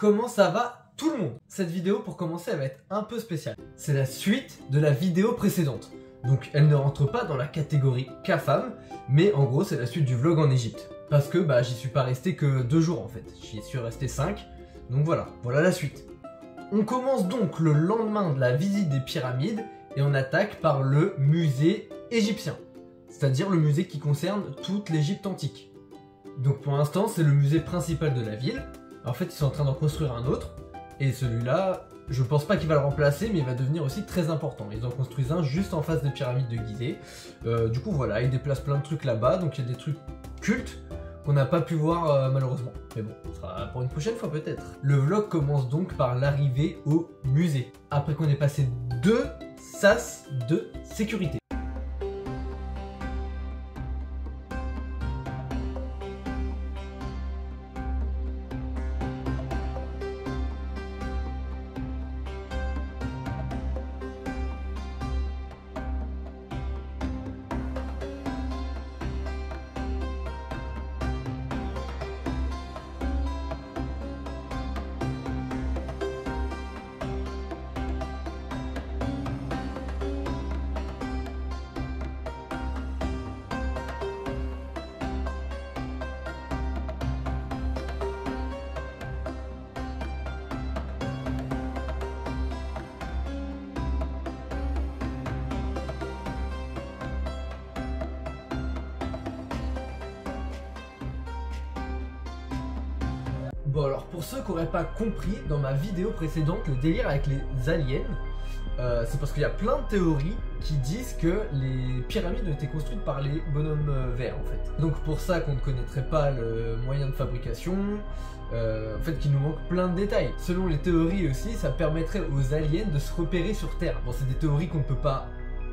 Comment ça va tout le monde? Cette vidéo pour commencer elle va être un peu spéciale. C'est la suite de la vidéo précédente. Donc elle ne rentre pas dans la catégorie CAFAM, mais en gros c'est la suite du vlog en Égypte. Parce que j'y suis pas resté que 2 jours en fait, j'y suis resté 5. Donc voilà la suite. On commence donc le lendemain de la visite des pyramides et on attaque par le musée égyptien. C'est-à-dire le musée qui concerne toute l'Égypte antique. Donc pour l'instant c'est le musée principal de la ville. En fait ils sont en train d'en construire un autre. Et celui-là, je pense pas qu'il va le remplacer, mais il va devenir aussi très important. Ils en construisent un juste en face des pyramides de Gizeh. Du coup voilà, ils déplacent plein de trucs là-bas, donc il y a des trucs cultes qu'on n'a pas pu voir malheureusement. Mais bon, ce sera pour une prochaine fois peut-être. Le vlog commence donc par l'arrivée au musée, après qu'on ait passé 2 sas de sécurité. Bon alors pour ceux qui n'auraient pas compris dans ma vidéo précédente le délire avec les aliens, c'est parce qu'il y a plein de théories qui disent que les pyramides ont été construites par les bonhommes verts en fait. Donc pour ça qu'on ne connaîtrait pas le moyen de fabrication, en fait qu'il nous manque plein de détails. Selon les théories aussi ça permettrait aux aliens de se repérer sur Terre. Bon c'est des théories qu'on ne peut pas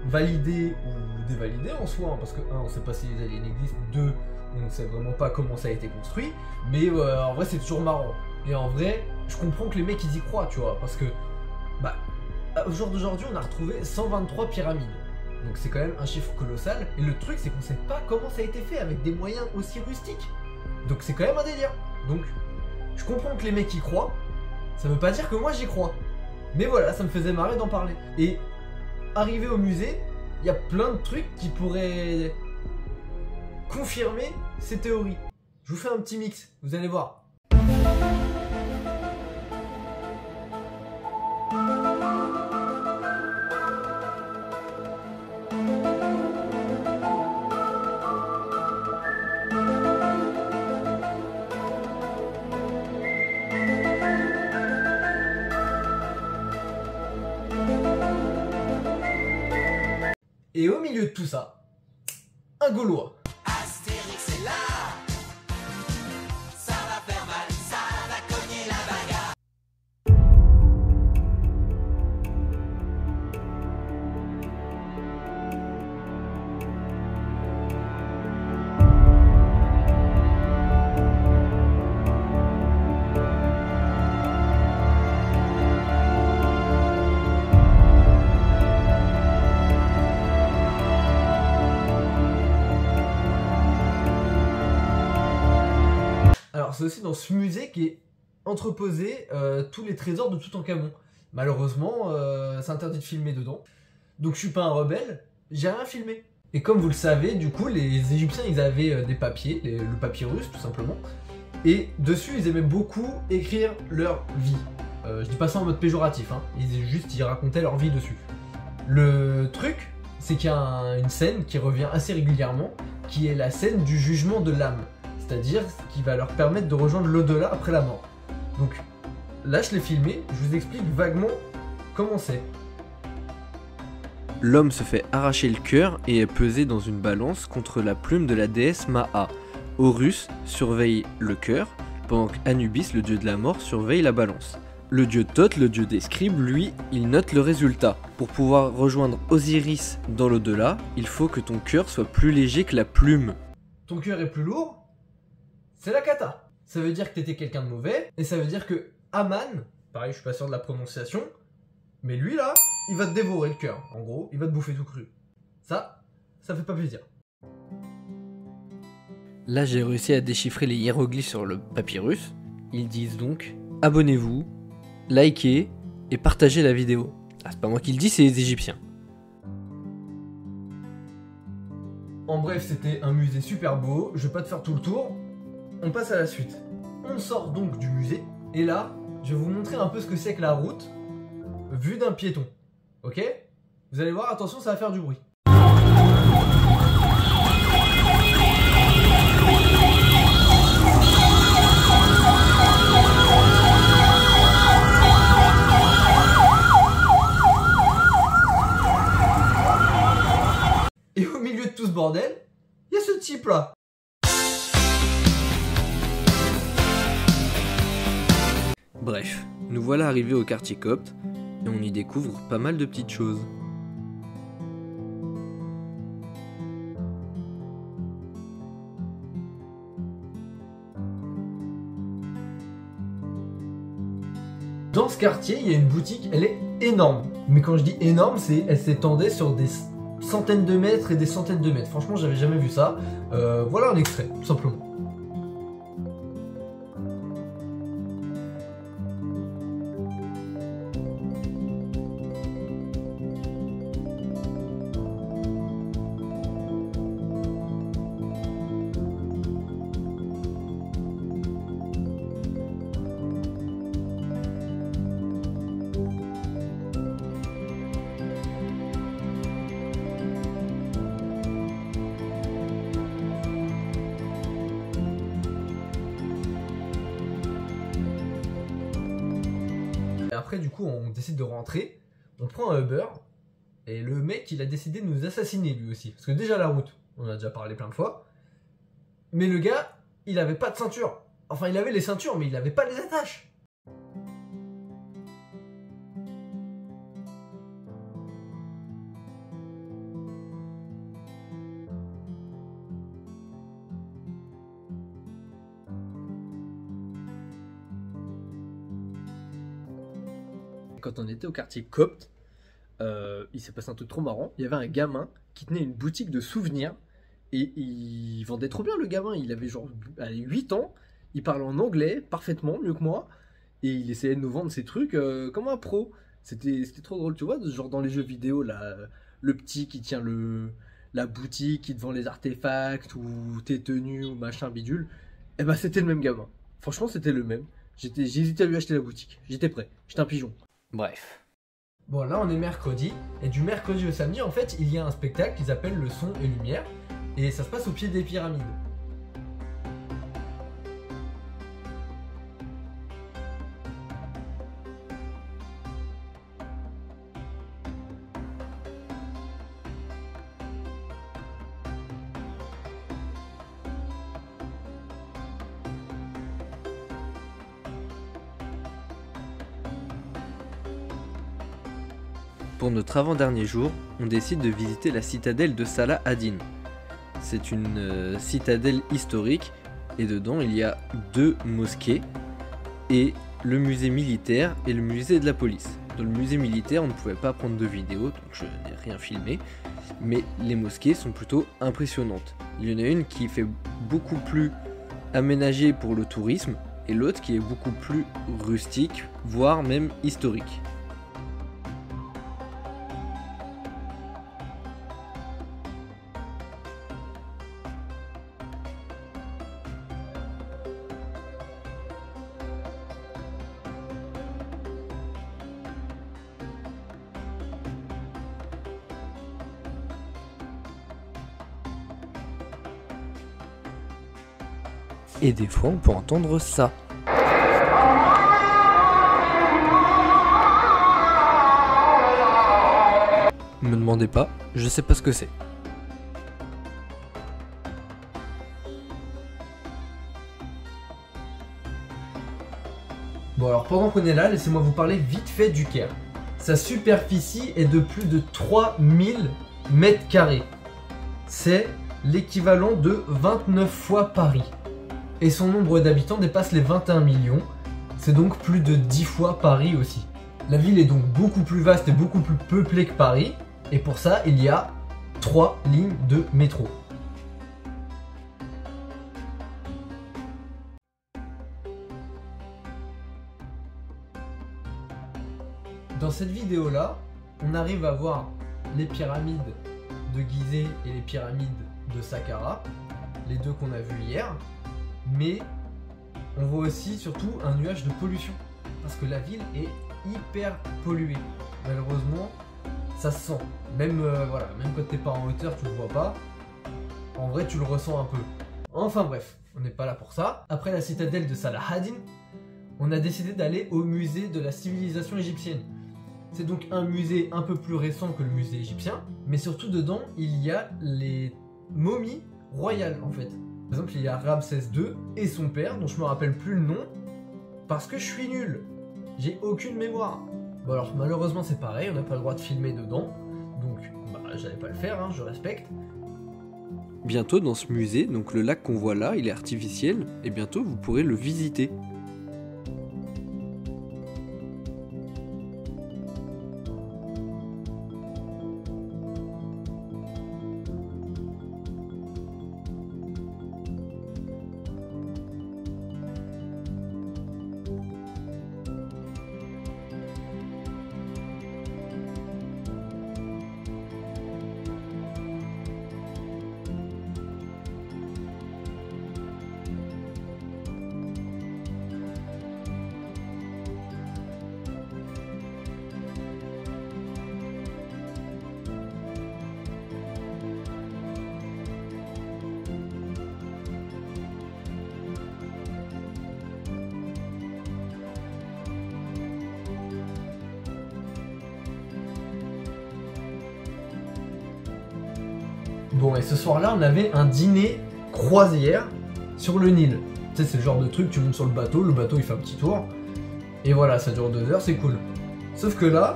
valider ou dévalider en soi, hein, parce que 1 on sait pas si les aliens existent, 2 on ne sait vraiment pas comment ça a été construit, mais en vrai c'est toujours marrant. Et en vrai, je comprends que les mecs ils y croient, tu vois, parce que au jour d'aujourd'hui on a retrouvé 123 pyramides. Donc c'est quand même un chiffre colossal, et le truc c'est qu'on sait pas comment ça a été fait avec des moyens aussi rustiques. Donc c'est quand même un délire. Donc je comprends que les mecs y croient, ça veut pas dire que moi j'y crois. Mais voilà, ça me faisait marrer d'en parler. Et arrivé au musée, il y a plein de trucs qui pourraient confirmer ces théories. Je vous fais un petit mix, vous allez voir. Et au milieu de tout ça, un Gaulois. Astérix est là, ça va faire mal, ça va cogner la bagarre. Alors c'est aussi dans ce musée qui est entreposé tous les trésors de Toutankhamon. Malheureusement, c'est interdit de filmer dedans. Donc je suis pas un rebelle, j'ai rien filmé. Et comme vous le savez, du coup, les Égyptiens, ils avaient des papiers, le papyrus tout simplement. Et dessus, ils aimaient beaucoup écrire leur vie. Je dis pas ça en mode péjoratif, hein. Ils racontaient leur vie dessus. Le truc, c'est qu'il y a une scène qui revient assez régulièrement, qui est la scène du jugement de l'âme. C'est-à-dire ce qui va leur permettre de rejoindre l'au-delà après la mort. Donc là je l'ai filmé, je vous explique vaguement comment c'est. L'homme se fait arracher le cœur et est pesé dans une balance contre la plume de la déesse Maat. Horus surveille le cœur, pendant qu'Anubis, le dieu de la mort, surveille la balance. Le dieu Thoth, le dieu des scribes, lui, il note le résultat. Pour pouvoir rejoindre Osiris dans l'au-delà, il faut que ton cœur soit plus léger que la plume. Ton cœur est plus lourd, c'est la cata. Ça veut dire que t'étais quelqu'un de mauvais, et ça veut dire que Aman, pareil je suis pas sûr de la prononciation, mais lui là, il va te dévorer le cœur. En gros, il va te bouffer tout cru. Ça fait pas plaisir. Là j'ai réussi à déchiffrer les hiéroglyphes sur le papyrus. Ils disent donc abonnez-vous, likez et partagez la vidéo. Ah, c'est pas moi qui le dis, c'est les Égyptiens. En bref, c'était un musée super beau, je vais pas te faire tout le tour, on passe à la suite. On sort donc du musée, et là, je vais vous montrer un peu ce que c'est que la route, vue d'un piéton, ok? Vous allez voir, attention, ça va faire du bruit. Et au milieu de tout ce bordel, il y a ce type là. Bref, nous voilà arrivés au quartier copte et on y découvre pas mal de petites choses. Dans ce quartier, il y a une boutique, elle est énorme. Mais quand je dis énorme, c'est elle s'étendait sur des centaines de mètres et des centaines de mètres. Franchement, j'avais jamais vu ça. Voilà un extrait, tout simplement. Et après, du coup, on décide de rentrer. On prend un Uber. Et le mec, il a décidé de nous assassiner lui aussi. Parce que déjà, la route, on en a déjà parlé plein de fois. Mais le gars, il avait pas de ceinture. Enfin, il avait les ceintures, mais il avait pas les attaches. Quand on était au quartier copte, il s'est passé un truc trop marrant. Il y avait un gamin qui tenait une boutique de souvenirs et il vendait trop bien le gamin. Il avait genre 8 ans, il parlait en anglais parfaitement, mieux que moi, et il essayait de nous vendre ses trucs comme un pro. C'était trop drôle, tu vois, genre dans les jeux vidéo, là, le petit qui tient la boutique, qui te vend les artefacts ou tes tenues ou machin bidule. Et bah c'était le même gamin. Franchement, c'était le même. J'hésitais à lui acheter la boutique. J'étais prêt. J'étais un pigeon. Bref. Bon, là, on est mercredi. Et du mercredi au samedi, en fait, il y a un spectacle qui s'appelle Le Son et Lumière. Et ça se passe au pied des pyramides. Pour notre avant-dernier jour, on décide de visiter la citadelle de Salah ad-Din. C'est une citadelle historique et dedans il y a 2 mosquées et le musée militaire et le musée de la police. Dans le musée militaire, on ne pouvait pas prendre de vidéo, donc je n'ai rien filmé, mais les mosquées sont plutôt impressionnantes. Il y en a une qui fait beaucoup plus aménagée pour le tourisme et l'autre qui est beaucoup plus rustique, voire même historique. Et des fois, on peut entendre ça. Me demandez pas, je sais pas ce que c'est. Bon, alors pendant qu'on est là, laissez-moi vous parler vite fait du Caire. Sa superficie est de plus de 3000 mètres carrés. C'est l'équivalent de 29 fois Paris. Et son nombre d'habitants dépasse les 21 millions. C'est donc plus de 10 fois Paris aussi. La ville est donc beaucoup plus vaste et beaucoup plus peuplée que Paris. Et pour ça, il y a 3 lignes de métro. dans cette vidéo là, on arrive à voir les pyramides de Gizeh et les pyramides de Saqqara, les deux qu'on a vus hier, mais on voit aussi surtout un nuage de pollution, parce que la ville est hyper polluée. Malheureusement, ça se sent. Même, voilà, même quand t'es pas en hauteur, tu le vois pas. En vrai, tu le ressens un peu. Enfin bref, on n'est pas là pour ça. Après la citadelle de Salah ad-Din, on a décidé d'aller au musée de la civilisation égyptienne. C'est donc un musée un peu plus récent que le musée égyptien, mais surtout dedans, il y a les momies royales en fait. Par exemple, il y a Ramsès II et son père, dont je me rappelle plus le nom, parce que je suis nul. J'ai aucune mémoire. Bon alors malheureusement c'est pareil, on n'a pas le droit de filmer dedans, donc bah, j'allais pas le faire, hein, je respecte. Bientôt dans ce musée, donc le lac qu'on voit là, il est artificiel, et bientôt vous pourrez le visiter. Bon, et ce soir-là, on avait un dîner croisière sur le Nil. Tu sais, c'est le genre de truc, tu montes sur le bateau il fait un petit tour. Et voilà, ça dure 2 heures, c'est cool. Sauf que là,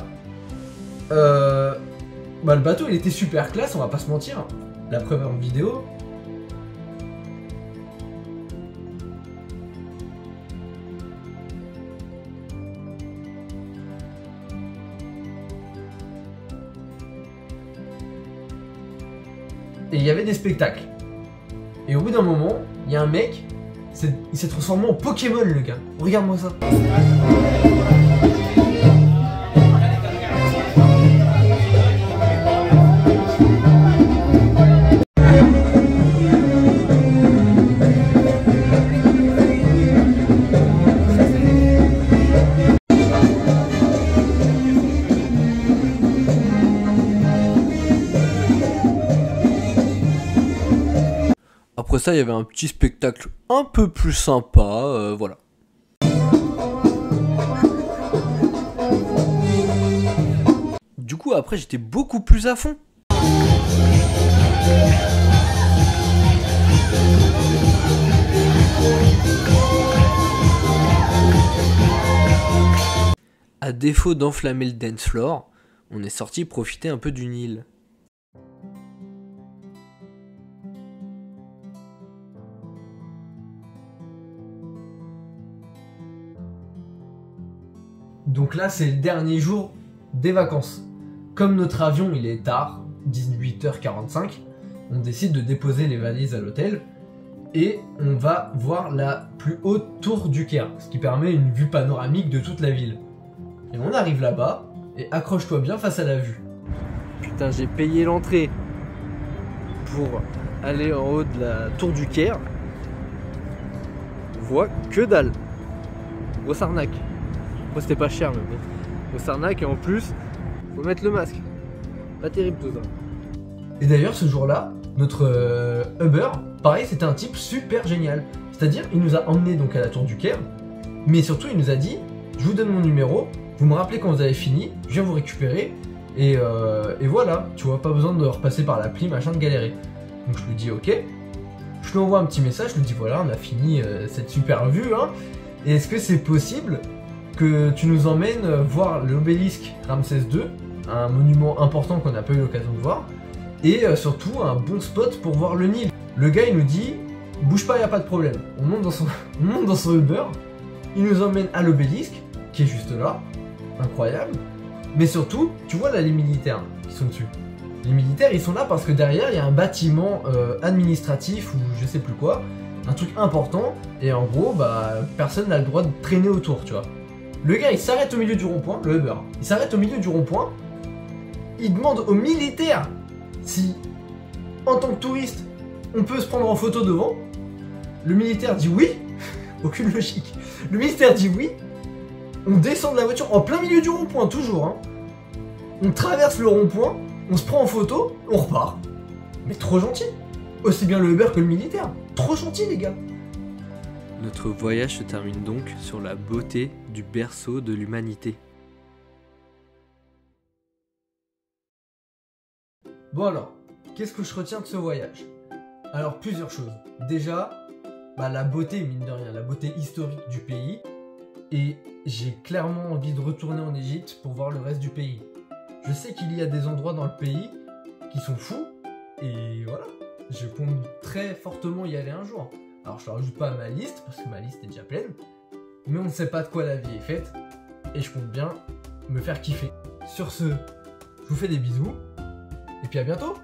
bah, le bateau, il était super classe, on va pas se mentir. La preuve en vidéo. Et il y avait des spectacles. Et au bout d'un moment, il y a un mec, il s'est transformé en Pokémon le gars. Regarde-moi ça. Après ça, il y avait un petit spectacle un peu plus sympa, voilà. Du coup, après, j'étais beaucoup plus à fond. À défaut d'enflammer le dance floor, on est sorti profiter un peu du Nil. Donc là, c'est le dernier jour des vacances. Comme notre avion, il est tard, 18h45, on décide de déposer les valises à l'hôtel et on va voir la plus haute tour du Caire, ce qui permet une vue panoramique de toute la ville. Et on arrive là-bas et accroche-toi bien face à la vue. Putain, j'ai payé l'entrée pour aller en haut de la tour du Caire. On voit que dalle. Grosse arnaque. Moi c'était pas cher mais bon. Grosse arnaque et en plus, faut mettre le masque. Pas terrible tout ça. Et d'ailleurs ce jour-là, notre Uber, pareil c'était un type super génial. C'est-à-dire il nous a emmenés donc à la tour du Caire, mais surtout il nous a dit, je vous donne mon numéro, vous me rappelez quand vous avez fini, je viens vous récupérer, et voilà, tu vois, pas besoin de repasser par l'appli, machin, de galérer. Donc je lui dis ok, je lui envoie un petit message, je lui dis voilà, on a fini cette super vue, hein, et est-ce que c'est possible que tu nous emmènes voir l'obélisque Ramsès II, un monument important qu'on n'a pas eu l'occasion de voir, et surtout un bon spot pour voir le Nil. Le gars il nous dit, bouge pas, y a pas de problème. On monte dans son Uber, il nous emmène à l'obélisque, qui est juste là, incroyable, mais surtout, tu vois là les militaires qui sont dessus. Les militaires ils sont là parce que derrière il y a un bâtiment administratif ou je sais plus quoi, un truc important, et en gros bah personne n'a le droit de traîner autour, tu vois. Le gars il s'arrête au milieu du rond-point, le Uber, il s'arrête au milieu du rond-point, il demande aux militaires si, en tant que touriste, on peut se prendre en photo devant. Le militaire dit oui, aucune logique. Le militaire dit oui, on descend de la voiture en plein milieu du rond-point, toujours, hein. On traverse le rond-point, on se prend en photo, on repart. Mais trop gentil. Aussi bien le Uber que le militaire. Trop gentil les gars. Notre voyage se termine donc sur la beauté du berceau de l'humanité. Bon alors, qu'est-ce que je retiens de ce voyage? Alors plusieurs choses. Déjà, la beauté, mine de rien, la beauté historique du pays. Et j'ai clairement envie de retourner en Égypte pour voir le reste du pays. Je sais qu'il y a des endroits dans le pays qui sont fous. Et voilà, je compte très fortement y aller un jour. Alors je ne rajoute pas à ma liste, parce que ma liste est déjà pleine. Mais on ne sait pas de quoi la vie est faite. Et je compte bien me faire kiffer. Sur ce, je vous fais des bisous. Et puis à bientôt.